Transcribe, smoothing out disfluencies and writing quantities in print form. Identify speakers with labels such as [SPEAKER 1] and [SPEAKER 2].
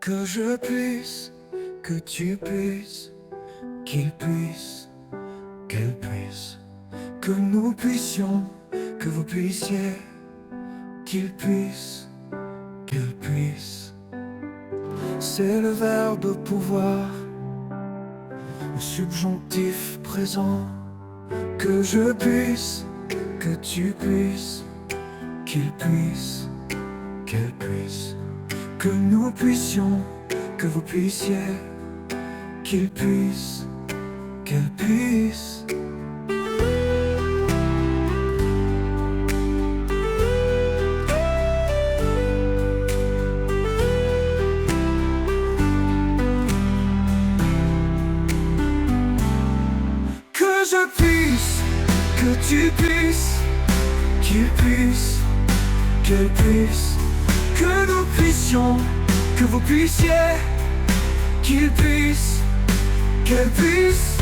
[SPEAKER 1] Que je puisse, que tu puisses, qu'il puisse, qu'elle puisse, que nous puissions, que vous puissiez, qu'il puisse, qu'elle puisse. C'est le verbe pouvoir, le subjonctif présent. Que je puisse, que tu puisses, qu'il puisse, qu'elle puisse, que nous puissions, que vous puissiez, qu'il puisse, qu'elle puisse. Que je puisse, que tu puisses, qu'il puisse, qu'elle puisse, que nous puissions, que vous puissiez, qu'il puisse, qu'elle puisse.